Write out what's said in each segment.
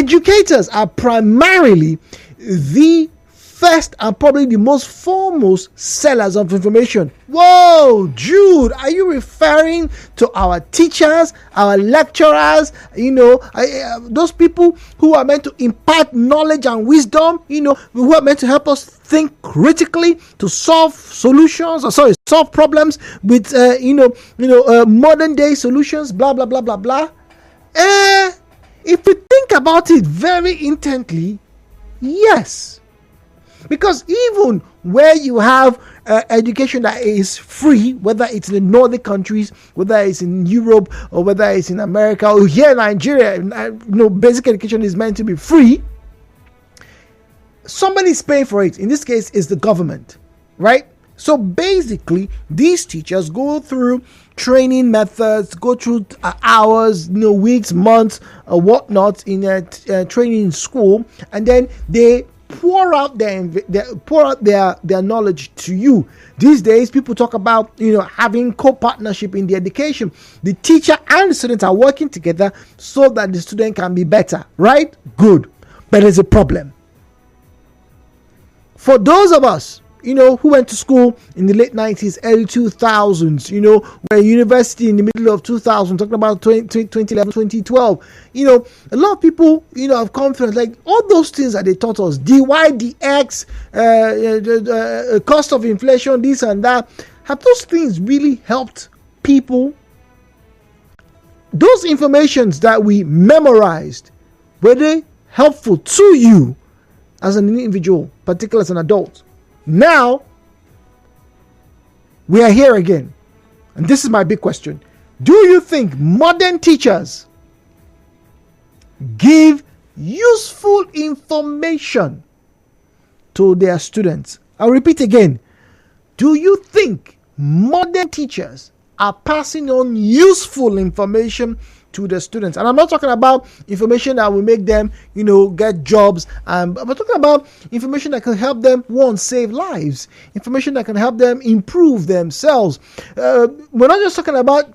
Educators are primarily the first and probably the most foremost sellers of information. Whoa, Jude, are you referring to our teachers, our lecturers, those people who are meant to impart knowledge and wisdom, who are meant to help us think critically to solve solve problems with, modern day solutions, blah, blah, blah, blah, blah. If we think about it very intently, yes. Because even where you have education that is free, whether it's in the Nordic countries, whether it's in Europe, or whether it's in America, or here in Nigeria, basic education is meant to be free. Somebody's paying for it. In this case, it's the government, right? So basically, these teachers go through training methods, go through hours, weeks, months, or whatnot in training in school, and then they pour out their knowledge to you. These days, people talk about having co-partnership in the education. The teacher and the student are working together so that the student can be better, right? Good, but there's a problem. For those of us who went to school in the late 90s, early 2000s, were university in the middle of 2000, talking about 2011, 2012, a lot of people, have come through, like all those things that they taught us, dy, dx, cost of inflation, this and that. Have those things really helped people? Those informations that we memorized, were they helpful to you as an individual, particularly as an adult? Now, we are here again. And this is my big question. Do you think modern teachers give useful information to their students? I'll repeat again. Do you think modern teachers are passing on useful information to the students? And I'm not talking about information that will make them, get jobs. I'm talking about information that can help them, save lives. Information that can help them improve themselves. We're not just talking about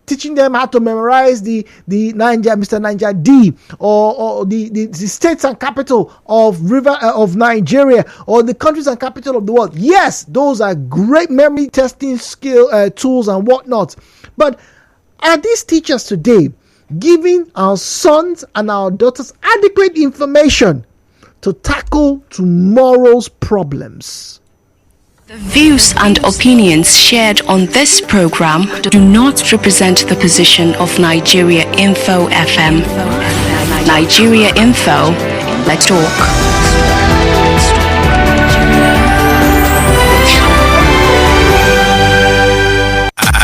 teaching them how to memorize the Mr. Niger D, or the states and capital of Nigeria, or the countries and capital of the world. Yes, those are great memory testing skill tools and whatnot. But are these teachers today giving our sons and our daughters adequate information to tackle tomorrow's problems? The views and opinions shared on this program do not represent the position of Nigeriainfo FM. Nigeriainfo, let's talk.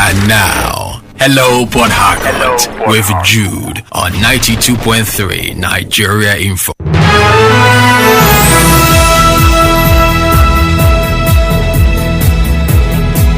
And now, hello Port Harcourt with Jude on 92.3 Nigeria Info.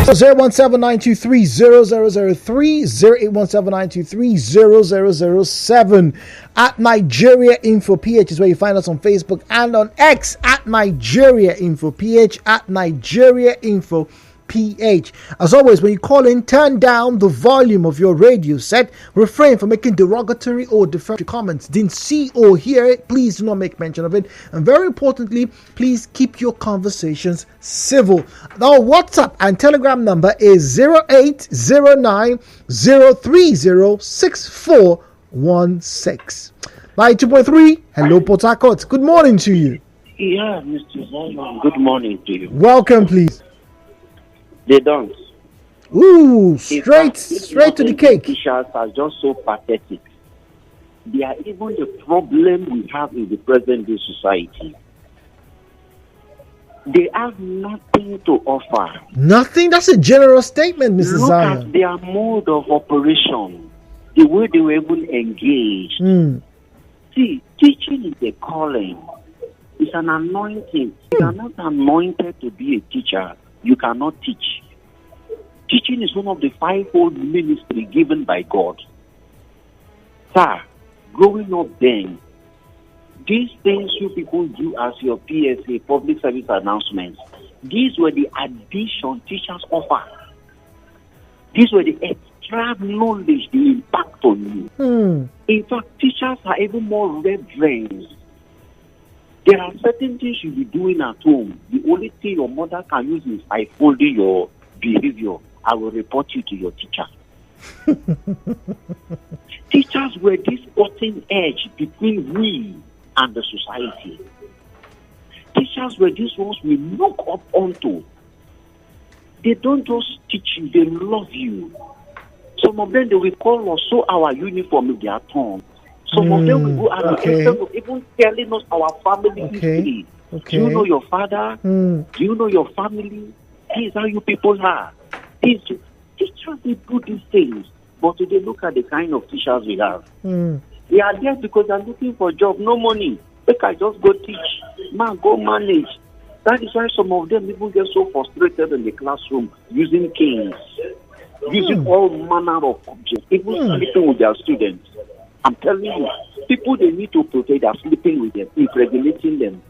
017-923-0003, 0817923-0007. At Nigeriainfo PH is where you find us on Facebook and on X at Nigeriainfo PH, at Nigeriainfo PH. As always, when you call in, turn down the volume of your radio set. Refrain from making derogatory or defamatory comments. Didn't see or hear it, please do not make mention of it. And very importantly, please keep your conversations civil. Our WhatsApp and Telegram number is 0809-030-6416. 92.3, hello Port Harcourt. Good morning to you. Yeah, Mr. Zion, good morning to you. Welcome, please. They don't. Ooh, straight to the cake. Teachers are just so pathetic. They are even the problem we have in the present day society. They have nothing to offer. Nothing? That's a generous statement, Mrs. Look Zion. at their mode of operation, the way they were even engaged. See, teaching is a calling. It's an anointing. You are not anointed to be a teacher. You cannot teach. Teaching is one of the fivefold ministry given by God. Sir, growing up then, these things you people do as your PSA, public service announcements, these were the addition teachers offer. These were the extra knowledge the impact on you. In fact, teachers are even more reverent. There are certain things you'll be doing at home. The only thing your mother can use is I follow your behavior. I will report you to your teacher. Teachers were this cutting edge between we and the society. Teachers were these ones we look up onto. They don't just teach you, they love you. Some of them, they will call us sew our uniform in their tongue. Some of them will go out instead of even telling us our family history. Do you know your father? Do you know your family? This is how you people are. Teachers, they do these things. But today, look at the kind of teachers we have. They are there because they're looking for a job, no money. They can just go teach. Man, go manage. That is why some of them even get so frustrated in the classroom using canes, using all manner of objects, even sleeping with their students. I'm telling you, people they need to protect are sleeping with them, impregnating them.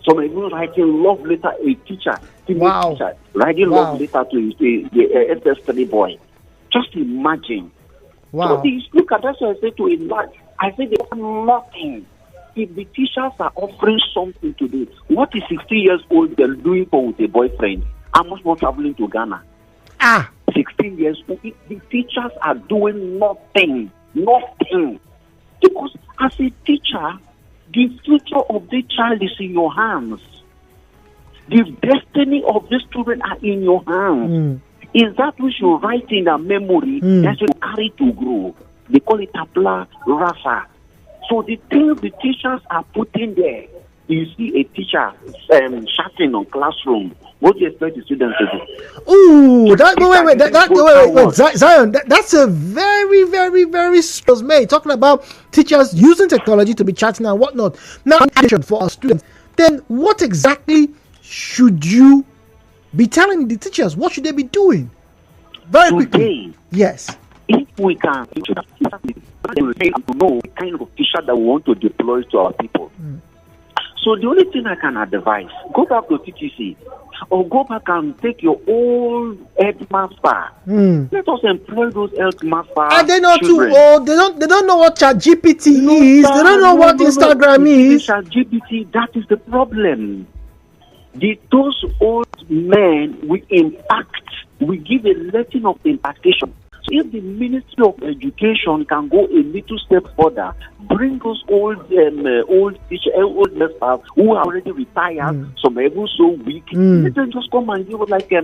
Some even writing love letter, a teacher, teacher, writing love letter to the SS3 boy. Just imagine. So look at that. I say to him, I say they want nothing. If the teachers are offering something to do, what is 60 years old girl doing for with a boyfriend? How much more traveling to Ghana? 16 years old. The teachers are doing nothing. Nothing. Because as a teacher, the future of the child is in your hands. The destiny of the student are in your hands. Is that which you write in a memory that you carry to grow? They call it tabula rasa. So the things the teachers are putting there, you see a teacher shouting on classroom. What do you expect the students to do? Ooh, wait, Zion. That's a very, very, very strong mate. Talking about teachers using technology to be chatting and whatnot. Now, for our students, then what exactly should you be telling the teachers? What should they be doing? Very quickly. Yes. If we can know the kind of teacher that we want to deploy to our people. So the only thing I can advise, go back to TTC or go back and take your old headmaster. Let us employ those headmasters. Are they not too old? They don't know what ChatGPT is. They don't know what Instagram is. ChatGPT, that is the problem. Those old men will impact, we give a lesson of impactation. So if the Ministry of Education can go a little step further, bring those old teachers, old masters who are already retired, some are even so weak, let them just come and give like a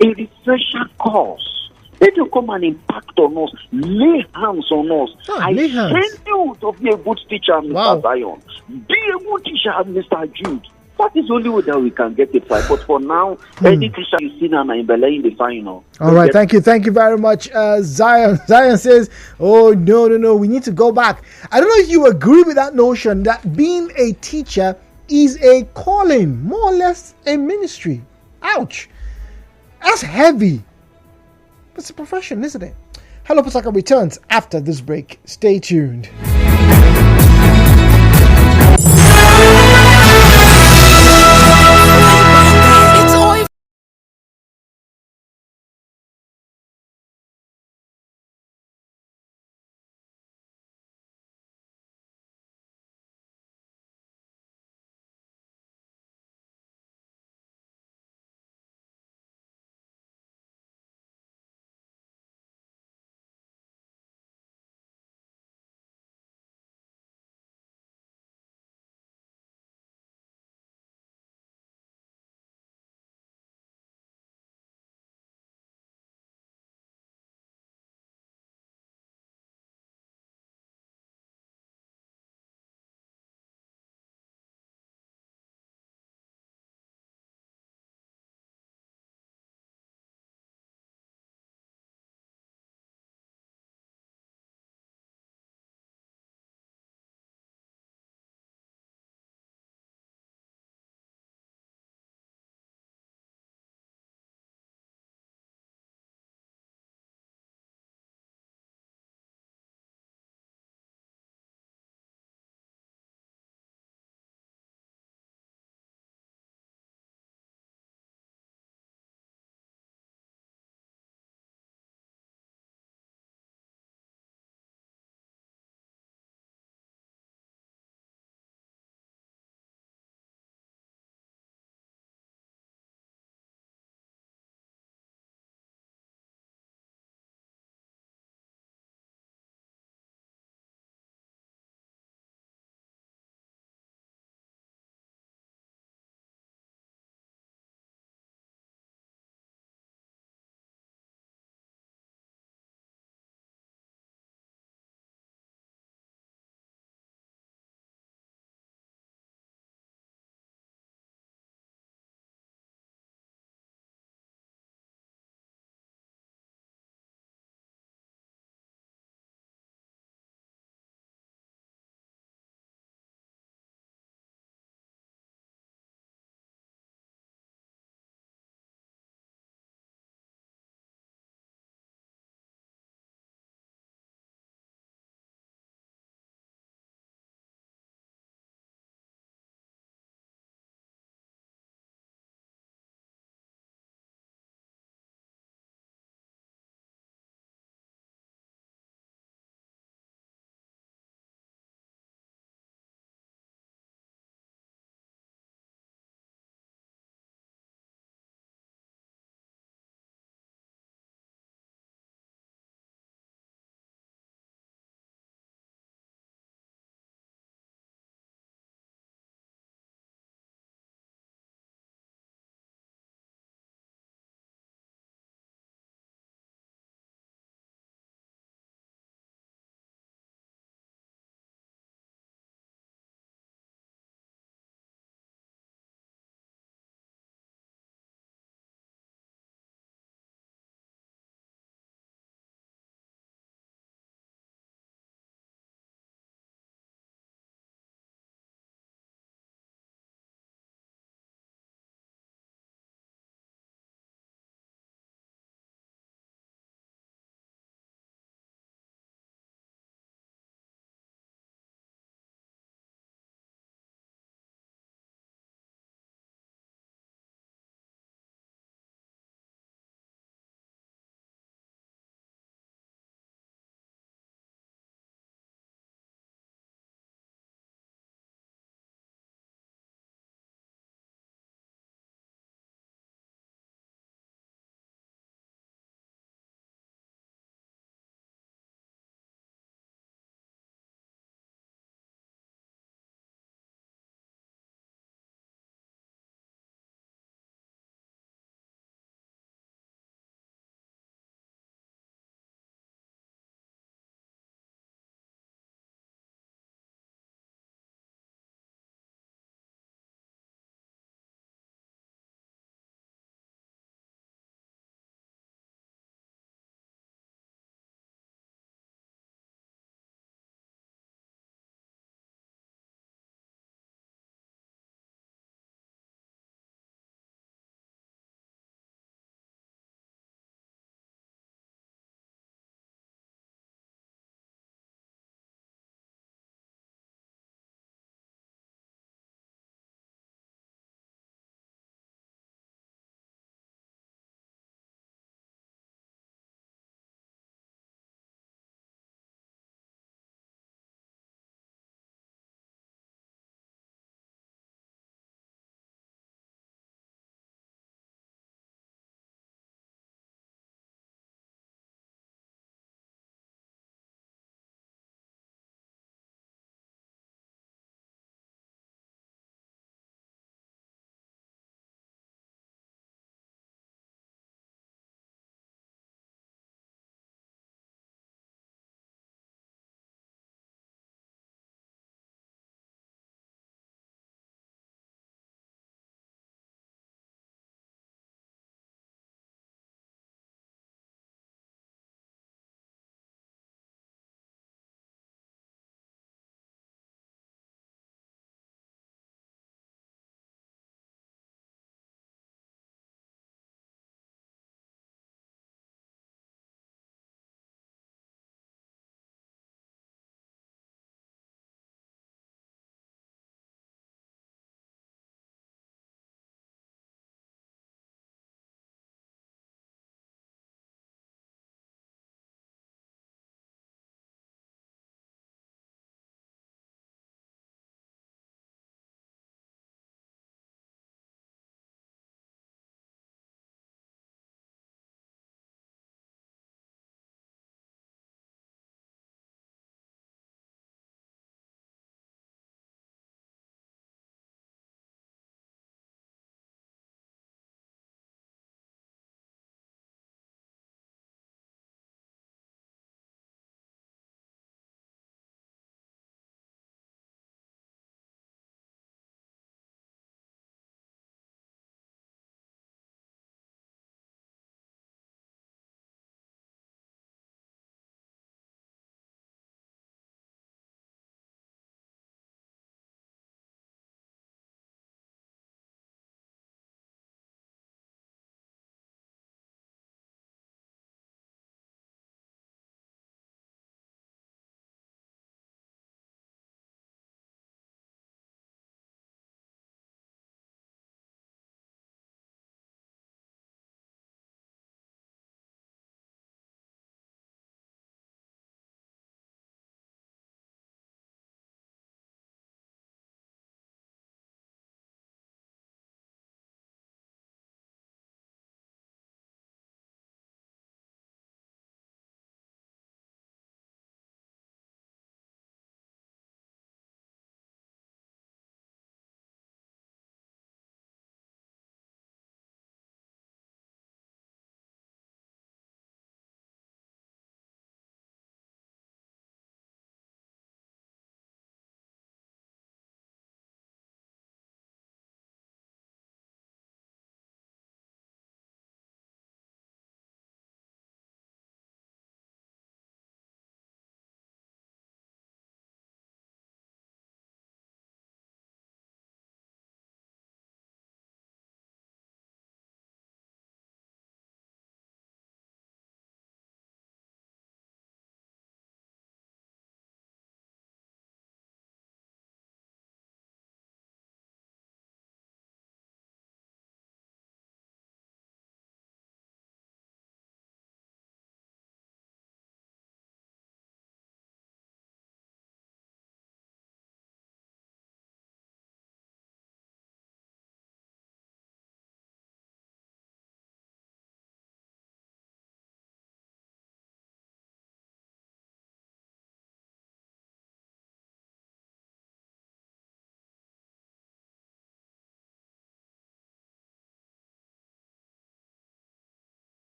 refresher course. Let them come and impact on us, lay hands on us. I send you to be a good teacher, Mr. Zion. Be a good teacher, Mr. Jude. That is the only way that we can get it right. But for now, any teacher you see now in the final. All right, thank you very much, Zion. Zion says, "Oh no, we need to go back." I don't know if you agree with that notion that being a teacher is a calling, more or less a ministry. Ouch, that's heavy. It's a profession, isn't it? Hello Pasaka returns after this break. Stay tuned.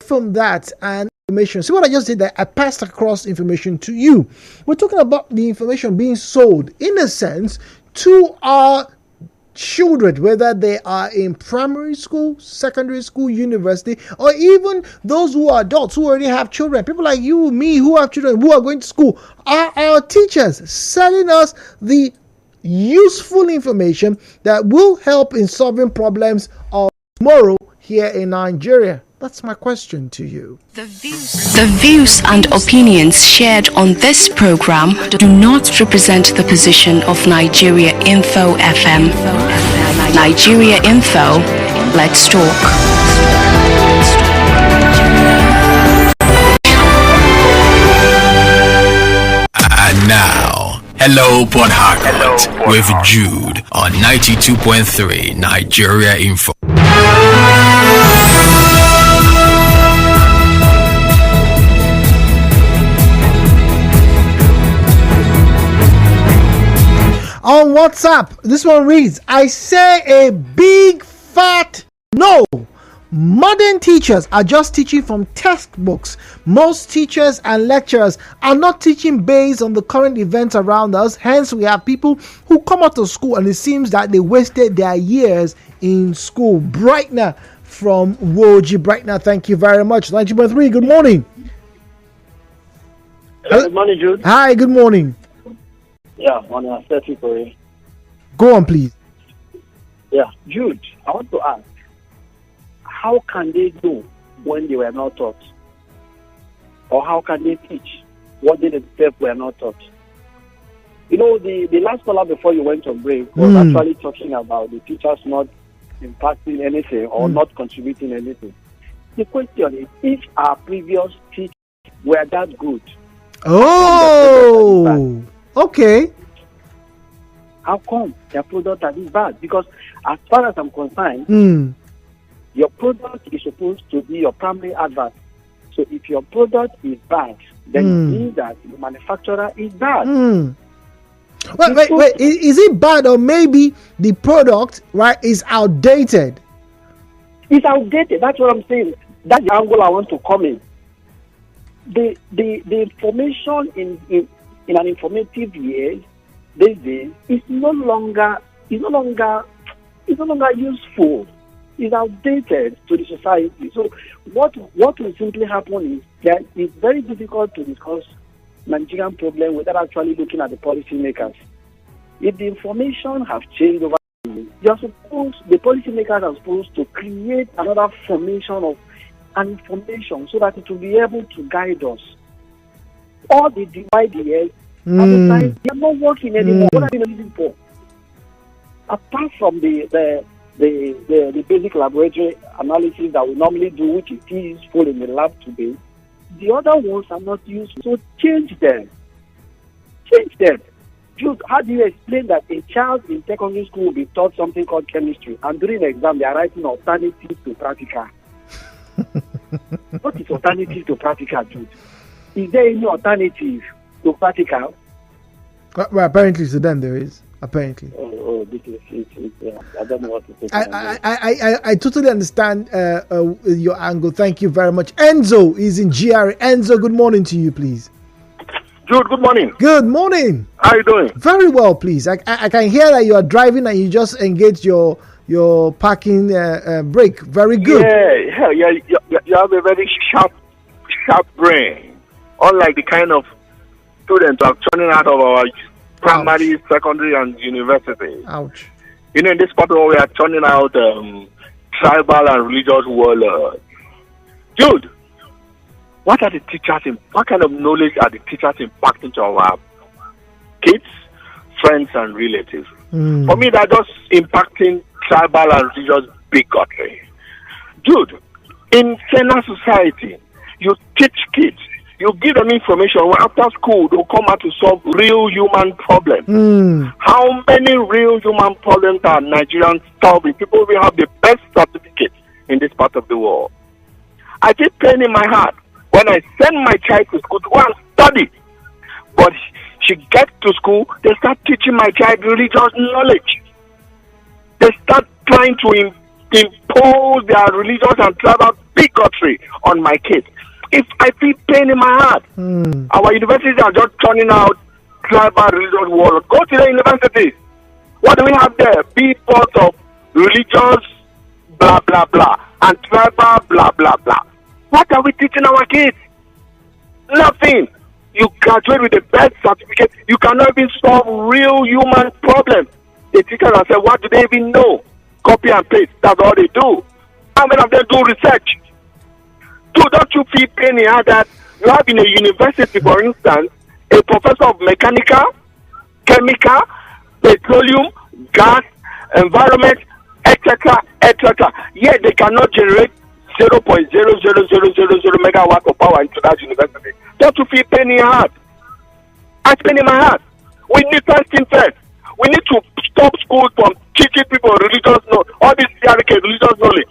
from that and information. See what I just did there? I passed across information to you. We're talking about the information being sold, in a sense, to our children, whether they are in primary school, secondary school, university, or even those who are adults who already have children. People like you, me, who have children, who are going to school, are our teachers selling us the useful information that will help in solving problems of tomorrow here in Nigeria. That's my question to you. The views and opinions shared on this program do not represent the position of Nigeriainfo FM. Nigeriainfo, let's talk. And now, hello Port Harcourt with Jude on 92.3 Nigeria Info. On WhatsApp, this one reads, I say a big fat no. Modern teachers are just teaching from textbooks. Most teachers and lecturers are not teaching based on the current events around us. Hence, we have people who come out of school and it seems that they wasted their years in school. Brightner from Woji. Brightner, thank you very much. 90.3, good morning. Good morning, Jude. Hi, good morning. Yeah, morning. I'm 30 for you. Go on, please. Yeah, Jude, I want to ask, how can they know when they were not taught? Or how can they teach what they themselves were not taught? You know, the last caller before you went on break was actually talking about the teachers not impacting anything or not contributing anything. The question is, if our previous teachers were that good, oh, okay. How come their product are this bad? Because as far as I'm concerned, your product is supposed to be your primary advert. So if your product is bad, then it means that the manufacturer is bad. Wait. Is it bad, or maybe the product, right, is outdated? It's outdated. That's what I'm saying. That's the angle I want to come in. The information in an informative year these days is no longer useful. It's outdated to the society. So what will simply happen is that it's very difficult to discuss Nigerian problem without actually looking at the policymakers. If the information have changed over the policymakers are supposed to create another formation of an information so that it will be able to guide us. All the divide years, at the time, they are not working anymore. What are they looking for? Apart from the basic laboratory analysis that we normally do, which is useful in the lab today, the other ones are not useful. So change them. Jude, how do you explain that a child in secondary school will be taught something called chemistry, and during the exam they are writing alternatives to practical? What is alternative to practical, Jude? Is there any alternative to practical? Well, apparently to them there is. Apparently. This is it. I don't know what to say. I totally understand your angle. Thank you very much. Enzo is in GR. Enzo, good morning to you, please. Jude, good morning. Good morning. How are you doing? Very well, please. I can hear that you are driving and you just engaged your parking brake. Very good. Yeah. You have a very sharp brain. Unlike the kind of students who are turning out of our primary, secondary, and university. Ouch. You know, in this part of we are turning out tribal and religious warlords. Dude, what kind of knowledge are the teachers impacting to our kids, friends, and relatives? For me, they're just impacting tribal and religious bigotry. Dude, in China society, you teach kids, you give them information. After school, they'll come out to solve real human problems. How many real human problems are Nigerians solving? People will have the best certificates in this part of the world. I keep pain in my heart when I send my child to school to go and study. But she gets to school, they start teaching my child religious knowledge. They start trying to impose their religious and tribal bigotry on my kids. If I feel pain in my heart, our universities are just turning out tribal religious warlords. Go to the universities. What do we have there? People of religious blah blah blah and tribal blah blah blah. What are we teaching our kids? Nothing. You graduate with a bad certificate. You cannot even solve real human problems. The teachers have said, what do they even know? Copy and paste. That's all they do. How many of them do research? Don't you feel pain in that you have in a university, for instance, a professor of mechanical, chemical, petroleum, gas, environment, etc., etc. Yet they cannot generate 0.00000 megawatts of power into that university. Don't you feel pain in your heart? I pain in my heart. We need first thing first. We need to stop schools from teaching people religious knowledge, all this theoretical religious knowledge.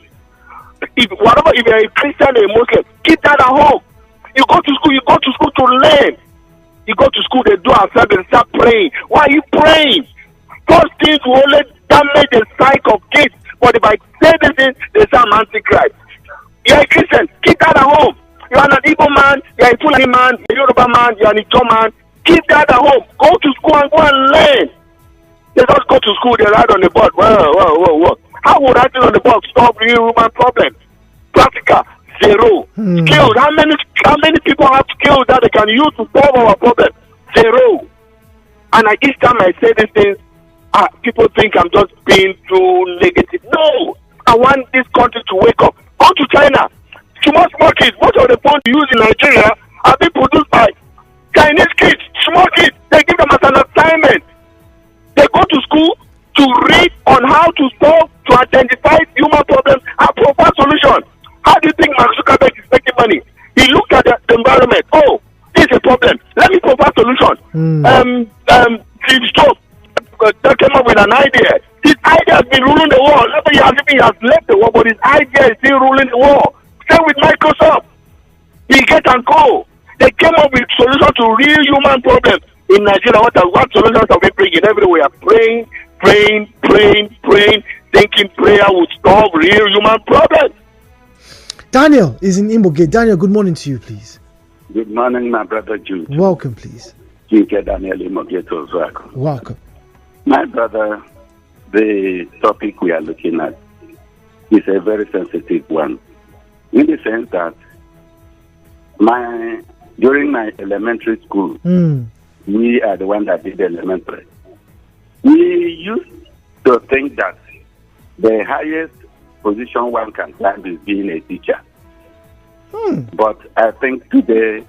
If you're a Christian or a Muslim, keep that at home. You go to school to learn. You go to school, they do assembly, they start praying. Why are you praying? Those things will only damage the psyche of kids. But if I say this thing, they say I'm antichrist. You're a Christian, keep that at home. You're an Igbo man, you're a Fulani man, you're a Yoruba man, you're an Ijaw man. Keep that at home. Go to school and go and learn. They just go to school, they write on the board. Whoa. How would writing on the board solve real human problems? Practical, zero. Skills, how many people have skills that they can use to solve our problems? Zero. And each time I say these things, people think I'm just being too negative. No, I want this country to wake up. Go to China. Small kids, most of the phones you use in Nigeria are being produced by Chinese kids, small kids. They give them as an assignment. They go to school to read on how to solve, to identify human problems and provide solutions. How do you think Mark Zuckerberg is making money? He looked at the environment. Oh, this is a problem. Let me provide solutions. Steve Jobs came up with an idea. His idea has been ruling the world. He has left the world, but his idea is still ruling the world. Same with Microsoft. He get and go. They came up with solutions to real human problems. In Nigeria, what solutions are we bringing? Everywhere, praying, thinking prayer will solve real human problems. Daniel is in Imbogate. Daniel, good morning to you, please. Good morning, my brother Jude. Welcome, please. Daniel Imbogate. Welcome. My brother, the topic we are looking at is a very sensitive one, in the sense that during my elementary school, we are the one that did elementary. We used to think that the highest position one can climb is being a teacher. But I think today,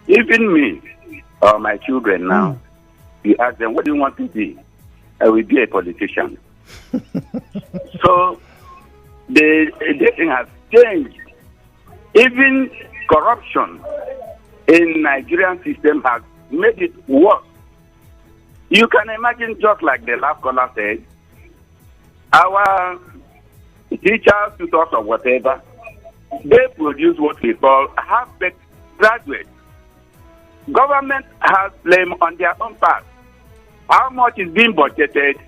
even me or my children now, you ask them, what do you want to be? I will be a politician. So the thing has changed. Even corruption in Nigerian system has made it worse. You can imagine, just like the last caller said, our teachers, tutors, or whatever, they produce what we call half-baked graduates. Government has blame on their own part. How much is being budgeted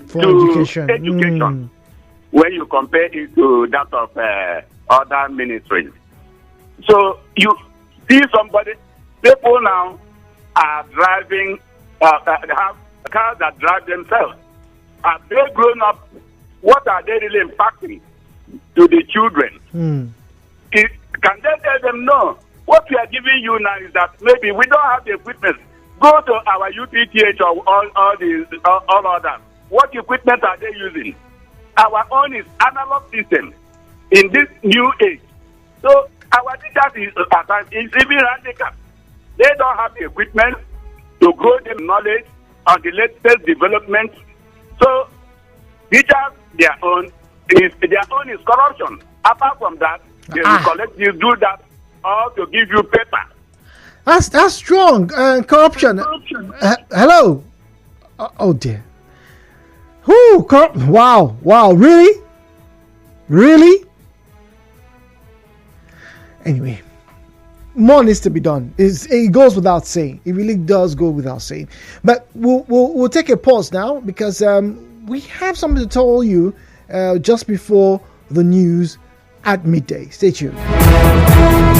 for to education when you compare it to that of other ministries? So you see people now are driving, have cars that drive themselves. Have they grown up? What are they really impacting to the children? Can they tell them, no, what we are giving you now is that maybe we don't have the equipment. Go to our UPTH or all others. What equipment are they using? Our own is analog system in this new age. So our teachers is even handicapped. They don't have the equipment to grow them knowledge on the latest development. So teachers, their own is corruption. Apart from that, they will collect you, do that, or to give you paper. That's strong. Corruption. Hello. Oh dear. Whoo! Wow. Really? Anyway, more needs to be done. It goes without saying. It really does go without saying. But we'll take a pause now, because we have something to tell you just before the news at midday. Stay tuned.